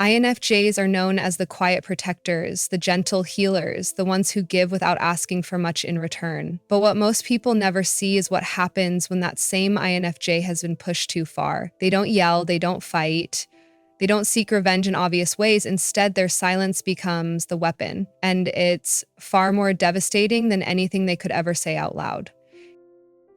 INFJs are known as the quiet protectors, the gentle healers, the ones who give without asking for much in return. But what most people never see is what happens when that same INFJ has been pushed too far. They don't yell, they don't fight, they don't seek revenge in obvious ways. Instead, their silence becomes the weapon, and it's far more devastating than anything they could ever say out loud.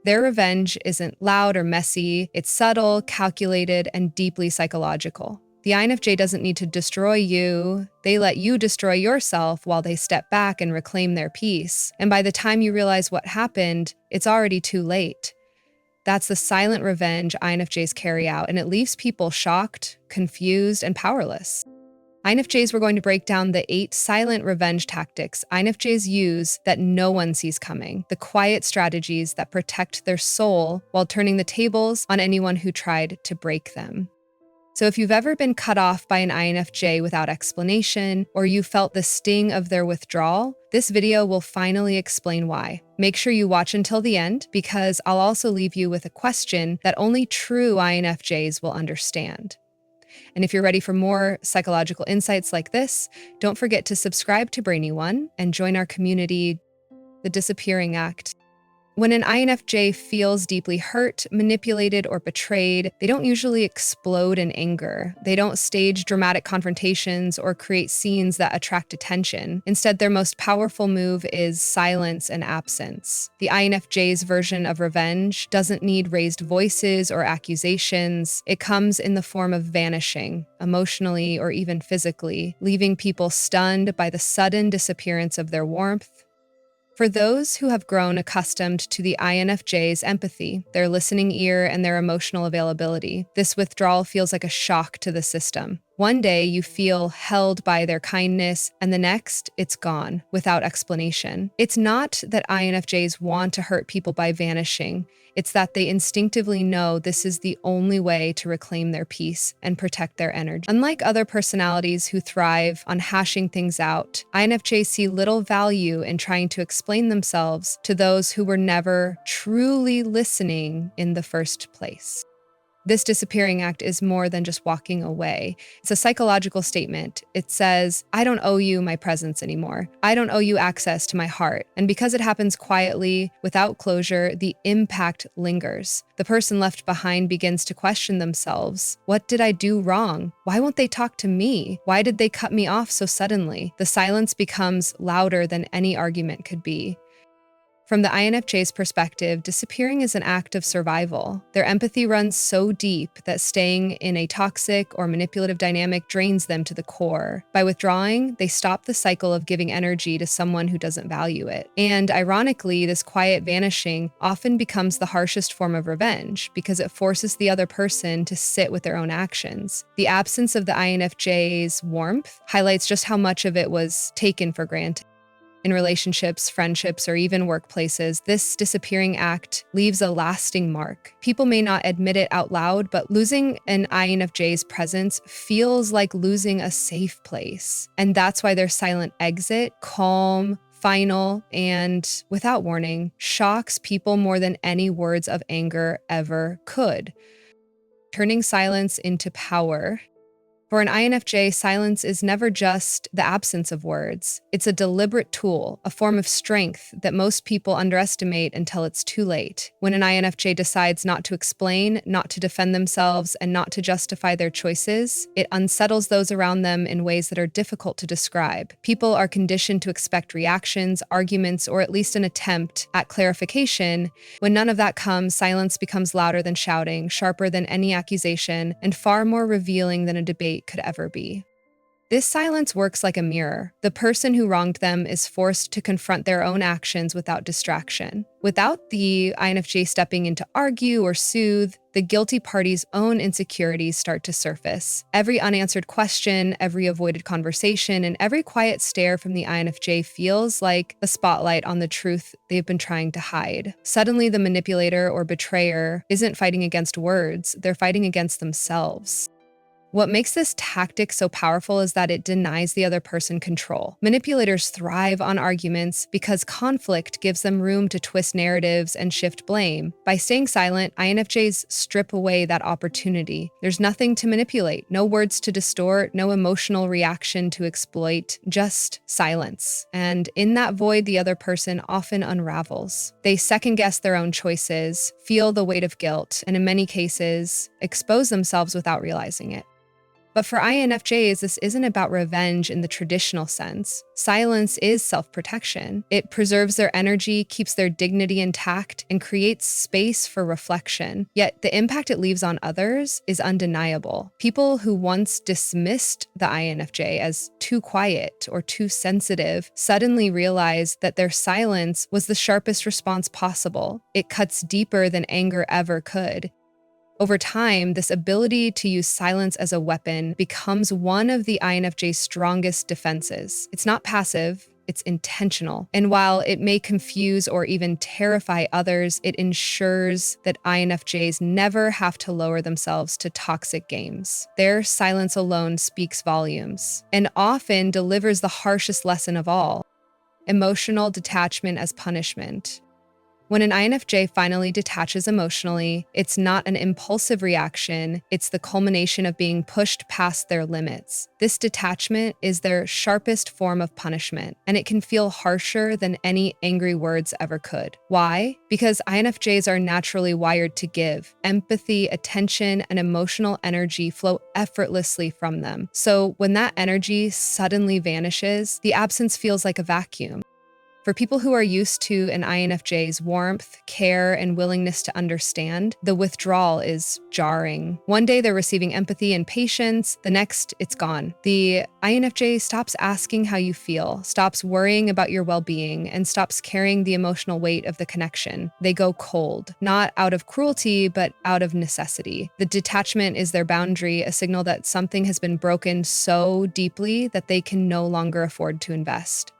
Their revenge isn't loud or messy, it's subtle, calculated, and deeply psychological. The INFJ doesn't need to destroy you. They let you destroy yourself while they step back and reclaim their peace. And by the time you realize what happened, it's already too late. That's the silent revenge INFJs carry out, and it leaves people shocked, confused, and powerless. INFJs were going to break down the 8 silent revenge tactics INFJs use that no one sees coming, the quiet strategies that protect their soul while turning the tables on anyone who tried to break them. So if you've ever been cut off by an INFJ without explanation, or you felt the sting of their withdrawal, this video will finally explain why. Make sure you watch until the end, because I'll also leave you with a question that only true INFJs will understand. And if you're ready for more psychological insights like this, don't forget to subscribe to Brainy and join our community, The Disappearing Act. When an INFJ feels deeply hurt, manipulated, or betrayed, they don't usually explode in anger. They don't stage dramatic confrontations or create scenes that attract attention. Instead, their most powerful move is silence and absence. The INFJ's version of revenge doesn't need raised voices or accusations. It comes in the form of vanishing, emotionally or even physically, leaving people stunned by the sudden disappearance of their warmth. For those who have grown accustomed to the INFJ's empathy, their listening ear, and their emotional availability, this withdrawal feels like a shock to the system. One day you feel held by their kindness, and the next, it's gone, without explanation. It's not that INFJs want to hurt people by vanishing. It's that they instinctively know this is the only way to reclaim their peace and protect their energy. Unlike other personalities who thrive on hashing things out, INFJs see little value in trying to explain themselves to those who were never truly listening in the first place. This disappearing act is more than just walking away. It's a psychological statement. It says, I don't owe you my presence anymore. I don't owe you access to my heart. And because it happens quietly, without closure, the impact lingers. The person left behind begins to question themselves. What did I do wrong? Why won't they talk to me? Why did they cut me off so suddenly? The silence becomes louder than any argument could be. From the INFJ's perspective, disappearing is an act of survival. Their empathy runs so deep that staying in a toxic or manipulative dynamic drains them to the core. By withdrawing, they stop the cycle of giving energy to someone who doesn't value it. And ironically, this quiet vanishing often becomes the harshest form of revenge because it forces the other person to sit with their own actions. The absence of the INFJ's warmth highlights just how much of it was taken for granted. In relationships, friendships, or even workplaces, this disappearing act leaves a lasting mark. People may not admit it out loud, but losing an INFJ's presence feels like losing a safe place. And that's why their silent exit, calm, final, and without warning, shocks people more than any words of anger ever could. Turning silence into power. For an INFJ, silence is never just the absence of words. It's a deliberate tool, a form of strength that most people underestimate until it's too late. When an INFJ decides not to explain, not to defend themselves, and not to justify their choices, it unsettles those around them in ways that are difficult to describe. People are conditioned to expect reactions, arguments, or at least an attempt at clarification. When none of that comes, silence becomes louder than shouting, sharper than any accusation, and far more revealing than a debate could ever be. This silence works like a mirror. The person who wronged them is forced to confront their own actions without distraction. Without the INFJ stepping in to argue or soothe, the guilty party's own insecurities start to surface. Every unanswered question, every avoided conversation, and every quiet stare from the INFJ feels like a spotlight on the truth they've been trying to hide. Suddenly, the manipulator or betrayer isn't fighting against words, they're fighting against themselves. What makes this tactic so powerful is that it denies the other person control. Manipulators thrive on arguments because conflict gives them room to twist narratives and shift blame. By staying silent, INFJs strip away that opportunity. There's nothing to manipulate, no words to distort, no emotional reaction to exploit, just silence. And in that void, the other person often unravels. They second-guess their own choices, feel the weight of guilt, and in many cases, expose themselves without realizing it. But for INFJs, this isn't about revenge in the traditional sense. Silence is self-protection. It preserves their energy, keeps their dignity intact, and creates space for reflection. Yet the impact it leaves on others is undeniable. People who once dismissed the INFJ as too quiet or too sensitive suddenly realize that their silence was the sharpest response possible. It cuts deeper than anger ever could. Over time, this ability to use silence as a weapon becomes one of the INFJ's strongest defenses. It's not passive, it's intentional. And while it may confuse or even terrify others, it ensures that INFJs never have to lower themselves to toxic games. Their silence alone speaks volumes and often delivers the harshest lesson of all: emotional detachment as punishment. When an INFJ finally detaches emotionally, it's not an impulsive reaction, it's the culmination of being pushed past their limits. This detachment is their sharpest form of punishment, and it can feel harsher than any angry words ever could. Why? Because INFJs are naturally wired to give. Empathy, attention, and emotional energy flow effortlessly from them. So when that energy suddenly vanishes, the absence feels like a vacuum. For people who are used to an INFJ's warmth, care, and willingness to understand, the withdrawal is jarring. One day they're receiving empathy and patience, the next it's gone. The INFJ stops asking how you feel, stops worrying about your well-being, and stops carrying the emotional weight of the connection. They go cold, not out of cruelty, but out of necessity. The detachment is their boundary, a signal that something has been broken so deeply that they can no longer afford to invest.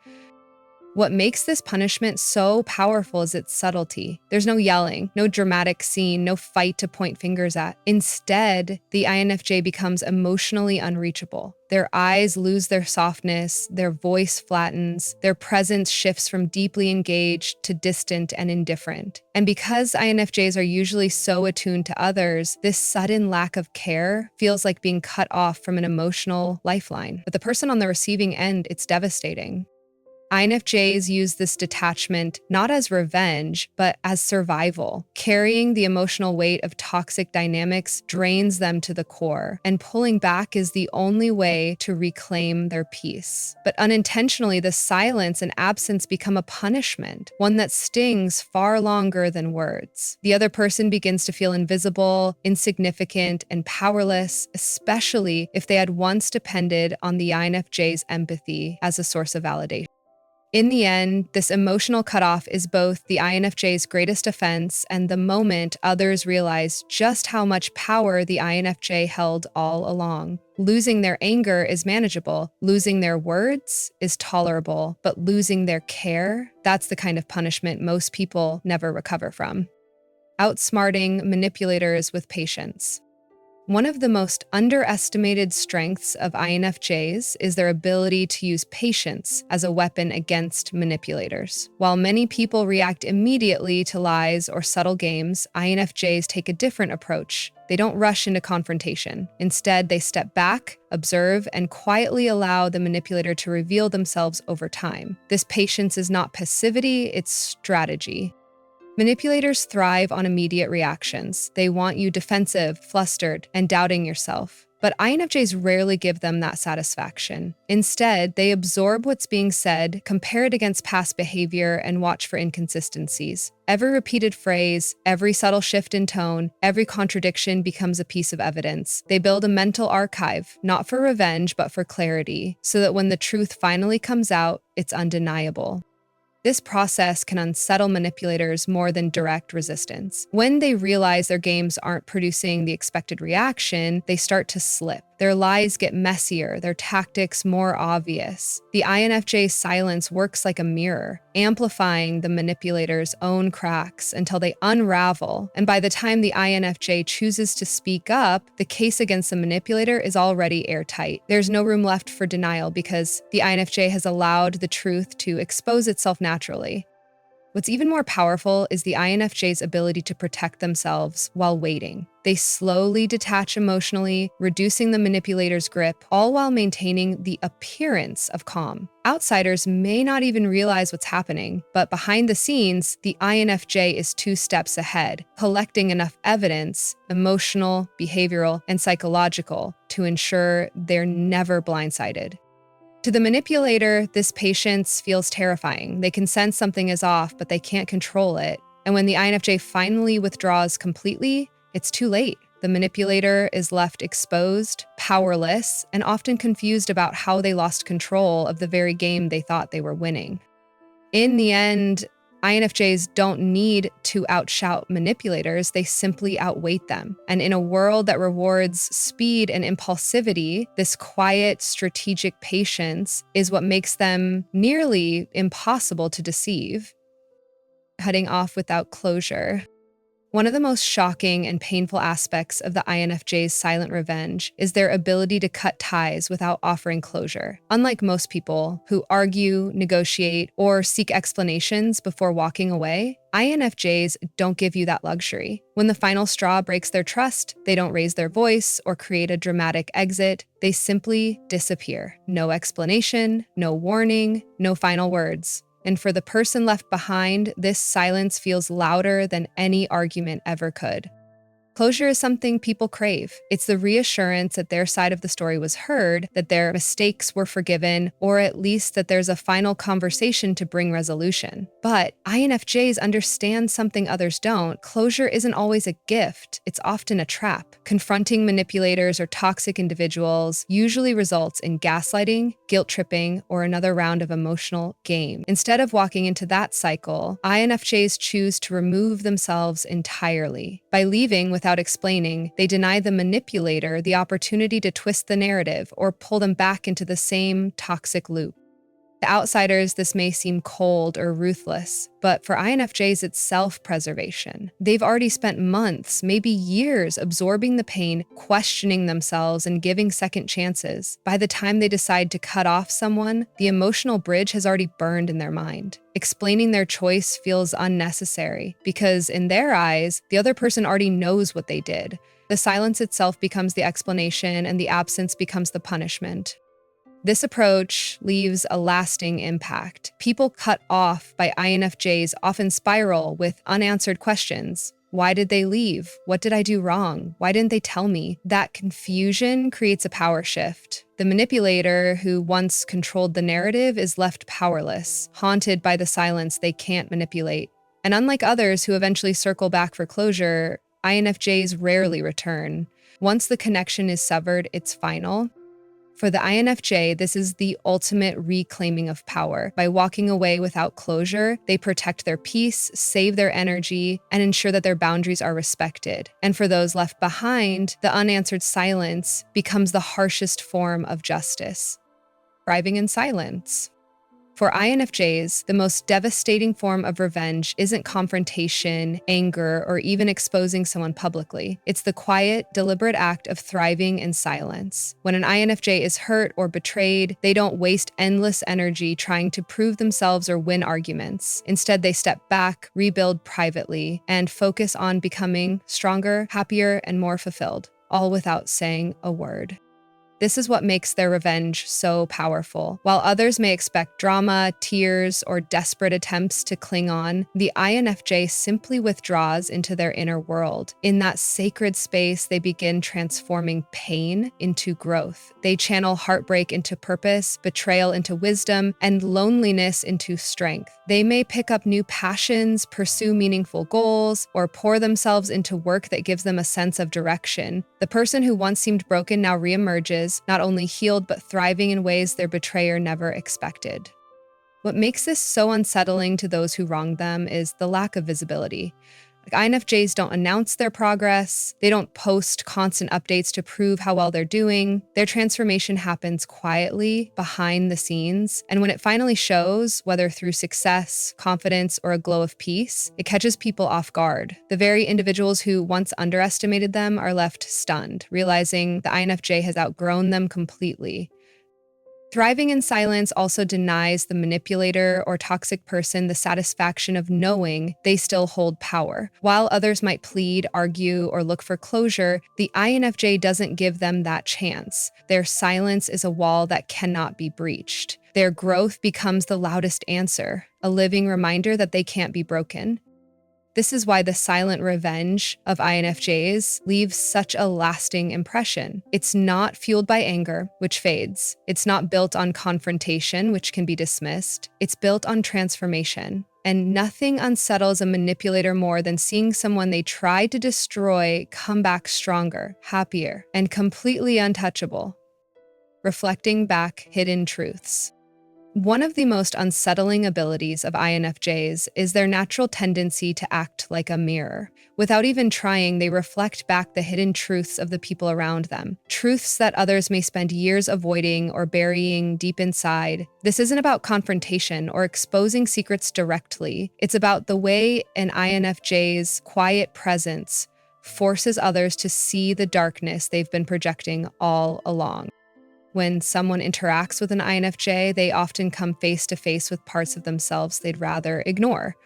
What makes this punishment so powerful is its subtlety. There's no yelling, no dramatic scene, no fight to point fingers at. Instead, the INFJ becomes emotionally unreachable. Their eyes lose their softness, their voice flattens, their presence shifts from deeply engaged to distant and indifferent. And because INFJs are usually so attuned to others, this sudden lack of care feels like being cut off from an emotional lifeline. But the person on the receiving end, it's devastating. INFJs use this detachment not as revenge, but as survival. Carrying the emotional weight of toxic dynamics drains them to the core, and pulling back is the only way to reclaim their peace. But unintentionally, the silence and absence become a punishment, one that stings far longer than words. The other person begins to feel invisible, insignificant, and powerless, especially if they had once depended on the INFJ's empathy as a source of validation. In the end, this emotional cutoff is both the INFJ's greatest offense and the moment others realize just how much power the INFJ held all along. Losing their anger is manageable, losing their words is tolerable, but losing their care, that's the kind of punishment most people never recover from. Outsmarting manipulators with patience. One of the most underestimated strengths of INFJs is their ability to use patience as a weapon against manipulators. While many people react immediately to lies or subtle games, INFJs take a different approach. They don't rush into confrontation. Instead, they step back, observe, and quietly allow the manipulator to reveal themselves over time. This patience is not passivity, it's strategy. Manipulators thrive on immediate reactions. They want you defensive, flustered, and doubting yourself. But INFJs rarely give them that satisfaction. Instead, they absorb what's being said, compare it against past behavior, and watch for inconsistencies. Every repeated phrase, every subtle shift in tone, every contradiction becomes a piece of evidence. They build a mental archive, not for revenge, but for clarity, so that when the truth finally comes out, it's undeniable. This process can unsettle manipulators more than direct resistance. When they realize their games aren't producing the expected reaction, they start to slip. Their lies get messier, their tactics more obvious. The INFJ's silence works like a mirror, amplifying the manipulator's own cracks until they unravel. And by the time the INFJ chooses to speak up, the case against the manipulator is already airtight. There's no room left for denial because the INFJ has allowed the truth to expose itself naturally. What's even more powerful is the INFJ's ability to protect themselves while waiting. They slowly detach emotionally, reducing the manipulator's grip, all while maintaining the appearance of calm. Outsiders may not even realize what's happening, but behind the scenes, the INFJ is 2 steps ahead, collecting enough evidence, emotional, behavioral, and psychological, to ensure they're never blindsided. To the manipulator, this patience feels terrifying. They can sense something is off, but they can't control it. And when the INFJ finally withdraws completely, it's too late. The manipulator is left exposed, powerless, and often confused about how they lost control of the very game they thought they were winning. In the end, INFJs don't need to outshout manipulators, they simply outweight them. And in a world that rewards speed and impulsivity, this quiet, strategic patience is what makes them nearly impossible to deceive. Heading off without closure. One of the most shocking and painful aspects of the INFJ's silent revenge is their ability to cut ties without offering closure. Unlike most people who argue, negotiate, or seek explanations before walking away, INFJs don't give you that luxury. When the final straw breaks their trust, they don't raise their voice or create a dramatic exit. They simply disappear. No explanation, no warning, no final words. And for the person left behind, this silence feels louder than any argument ever could. Closure is something people crave. It's the reassurance that their side of the story was heard, that their mistakes were forgiven, or at least that there's a final conversation to bring resolution. But INFJs understand something others don't. Closure isn't always a gift. It's often a trap. Confronting manipulators or toxic individuals usually results in gaslighting, guilt tripping, or another round of emotional game. Instead of walking into that cycle, INFJs choose to remove themselves entirely. By leaving without explaining, they deny the manipulator the opportunity to twist the narrative or pull them back into the same toxic loop. To outsiders, this may seem cold or ruthless, but for INFJs, it's self-preservation. They've already spent months, maybe years, absorbing the pain, questioning themselves, and giving second chances. By the time they decide to cut off someone, the emotional bridge has already burned in their mind. Explaining their choice feels unnecessary because, in their eyes, the other person already knows what they did. The silence itself becomes the explanation, and the absence becomes the punishment. This approach leaves a lasting impact. People cut off by INFJs often spiral with unanswered questions. Why did they leave? What did I do wrong? Why didn't they tell me? That confusion creates a power shift. The manipulator who once controlled the narrative is left powerless, haunted by the silence they can't manipulate. And unlike others who eventually circle back for closure, INFJs rarely return. Once the connection is severed, it's final. For the INFJ, this is the ultimate reclaiming of power. By walking away without closure, they protect their peace, save their energy, and ensure that their boundaries are respected. And for those left behind, the unanswered silence becomes the harshest form of justice. Thriving in silence. For INFJs, the most devastating form of revenge isn't confrontation, anger, or even exposing someone publicly. It's the quiet, deliberate act of thriving in silence. When an INFJ is hurt or betrayed, they don't waste endless energy trying to prove themselves or win arguments. Instead, they step back, rebuild privately, and focus on becoming stronger, happier, and more fulfilled, all without saying a word. This is what makes their revenge so powerful. While others may expect drama, tears, or desperate attempts to cling on, the INFJ simply withdraws into their inner world. In that sacred space, they begin transforming pain into growth. They channel heartbreak into purpose, betrayal into wisdom, and loneliness into strength. They may pick up new passions, pursue meaningful goals, or pour themselves into work that gives them a sense of direction. The person who once seemed broken now reemerges, not only healed but thriving in ways their betrayer never expected. What makes this so unsettling to those who wronged them is the lack of visibility. INFJs don't announce their progress. They don't post constant updates to prove how well they're doing. Their transformation happens quietly behind the scenes. And when it finally shows, whether through success, confidence, or a glow of peace, it catches people off guard. The very individuals who once underestimated them are left stunned, realizing the INFJ has outgrown them completely. Thriving in silence also denies the manipulator or toxic person the satisfaction of knowing they still hold power. While others might plead, argue, or look for closure, the INFJ doesn't give them that chance. Their silence is a wall that cannot be breached. Their growth becomes the loudest answer, a living reminder that they can't be broken. This is why the silent revenge of INFJs leaves such a lasting impression. It's not fueled by anger, which fades. It's not built on confrontation, which can be dismissed. It's built on transformation. And nothing unsettles a manipulator more than seeing someone they tried to destroy come back stronger, happier, and completely untouchable. Reflecting back hidden truths. One of the most unsettling abilities of INFJs is their natural tendency to act like a mirror. Without even trying, they reflect back the hidden truths of the people around them, truths that others may spend years avoiding or burying deep inside. This isn't about confrontation or exposing secrets directly. It's about the way an INFJ's quiet presence forces others to see the darkness they've been projecting all along. When someone interacts with an INFJ, they often come face to face with parts of themselves they'd rather ignore.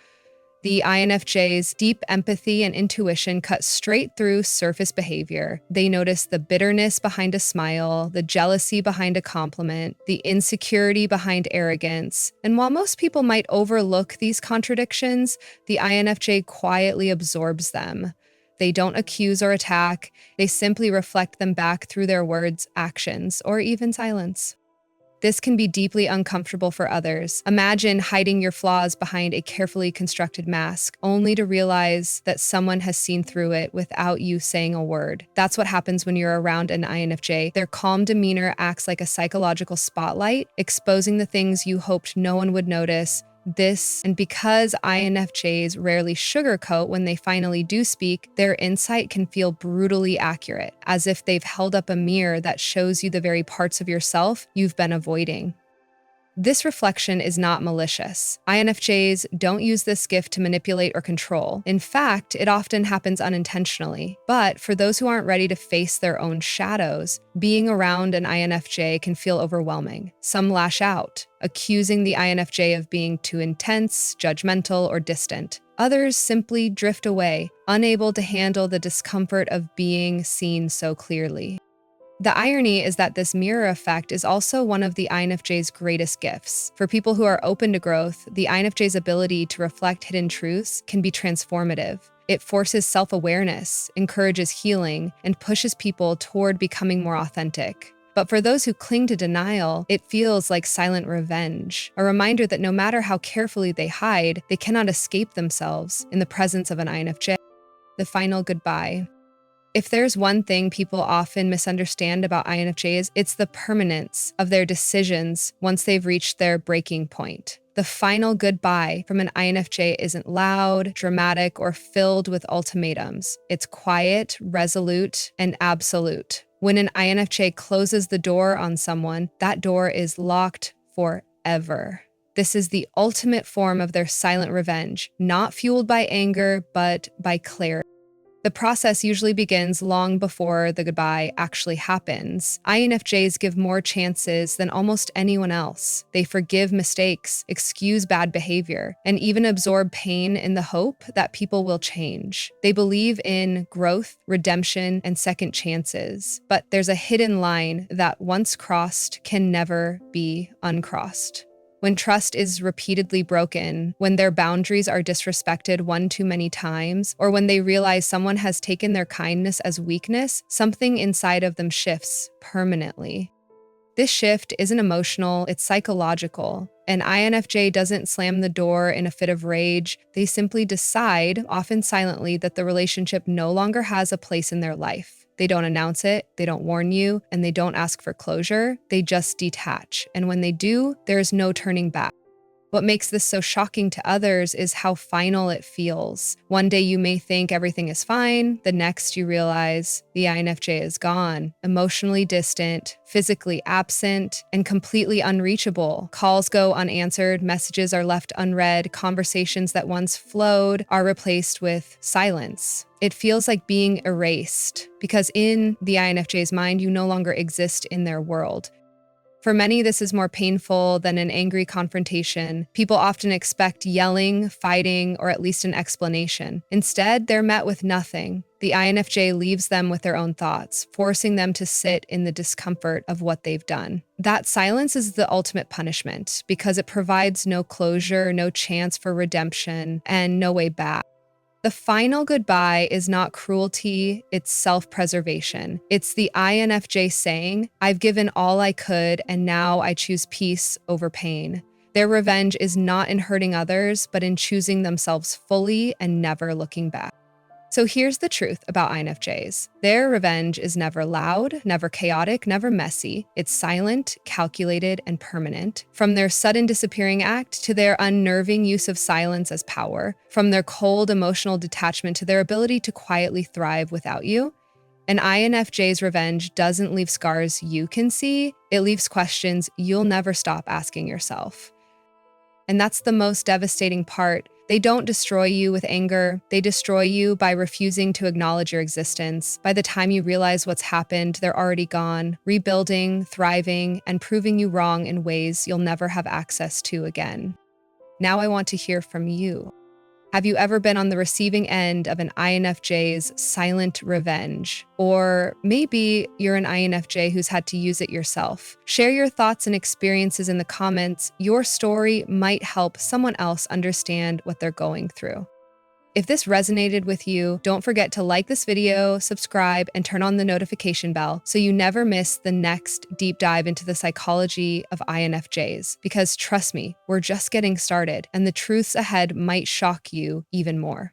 The INFJ's deep empathy and intuition cut straight through surface behavior. They notice the bitterness behind a smile, the jealousy behind a compliment, the insecurity behind arrogance. And while most people might overlook these contradictions, the INFJ quietly absorbs them. They don't accuse or attack, they simply reflect them back through their words, actions, or even silence. This can be deeply uncomfortable for others. Imagine hiding your flaws behind a carefully constructed mask, only to realize that someone has seen through it without you saying a word. That's what happens when you're around an INFJ. Their calm demeanor acts like a psychological spotlight, exposing the things you hoped no one would notice. And because INFJs rarely sugarcoat when they finally do speak, their insight can feel brutally accurate, as if they've held up a mirror that shows you the very parts of yourself you've been avoiding. This reflection is not malicious. INFJs don't use this gift to manipulate or control. In fact, it often happens unintentionally. But for those who aren't ready to face their own shadows, being around an INFJ can feel overwhelming. Some lash out, accusing the INFJ of being too intense, judgmental, or distant. Others simply drift away, unable to handle the discomfort of being seen so clearly. The irony is that this mirror effect is also one of the INFJ's greatest gifts. For people who are open to growth, the INFJ's ability to reflect hidden truths can be transformative. It forces self-awareness, encourages healing, and pushes people toward becoming more authentic. But for those who cling to denial, it feels like silent revenge, a reminder that no matter how carefully they hide, they cannot escape themselves in the presence of an INFJ. The final goodbye. If there's one thing people often misunderstand about INFJs, it's the permanence of their decisions once they've reached their breaking point. The final goodbye from an INFJ isn't loud, dramatic, or filled with ultimatums. It's quiet, resolute, and absolute. When an INFJ closes the door on someone, that door is locked forever. This is the ultimate form of their silent revenge, not fueled by anger, but by clarity. The process usually begins long before the goodbye actually happens. INFJs give more chances than almost anyone else. They forgive mistakes, excuse bad behavior, and even absorb pain in the hope that people will change. They believe in growth, redemption, and second chances. But there's a hidden line that once crossed can never be uncrossed. When trust is repeatedly broken, when their boundaries are disrespected one too many times, or when they realize someone has taken their kindness as weakness, something inside of them shifts permanently. This shift isn't emotional, it's psychological. An INFJ doesn't slam the door in a fit of rage. They simply decide, often silently, that the relationship no longer has a place in their life. They don't announce it, they don't warn you, and they don't ask for closure. They just detach. And when they do, there is no turning back. What makes this so shocking to others is how final it feels. One day you may think everything is fine, the next you realize the INFJ is gone, emotionally distant, physically absent, and completely unreachable. Calls go unanswered, messages are left unread, conversations that once flowed are replaced with silence. It feels like being erased because in the INFJ's mind, you no longer exist in their world. For many, this is more painful than an angry confrontation. People often expect yelling, fighting, or at least an explanation. Instead, they're met with nothing. The INFJ leaves them with their own thoughts, forcing them to sit in the discomfort of what they've done. That silence is the ultimate punishment because it provides no closure, no chance for redemption, and no way back. The final goodbye is not cruelty, it's self-preservation. It's the INFJ saying, I've given all I could and now I choose peace over pain. Their revenge is not in hurting others, but in choosing themselves fully and never looking back. So here's the truth about INFJs. Their revenge is never loud, never chaotic, never messy. It's silent, calculated, and permanent. From their sudden disappearing act to their unnerving use of silence as power, from their cold emotional detachment to their ability to quietly thrive without you, an INFJ's revenge doesn't leave scars you can see, it leaves questions you'll never stop asking yourself. And that's the most devastating part. They don't destroy you with anger. They destroy you by refusing to acknowledge your existence. By the time you realize what's happened, they're already gone, rebuilding, thriving, and proving you wrong in ways you'll never have access to again. Now I want to hear from you. Have you ever been on the receiving end of an INFJ's silent revenge? Or maybe you're an INFJ who's had to use it yourself. Share your thoughts and experiences in the comments. Your story might help someone else understand what they're going through. If this resonated with you, don't forget to like this video, subscribe, and turn on the notification bell so you never miss the next deep dive into the psychology of INFJs. Because trust me, we're just getting started, and the truths ahead might shock you even more.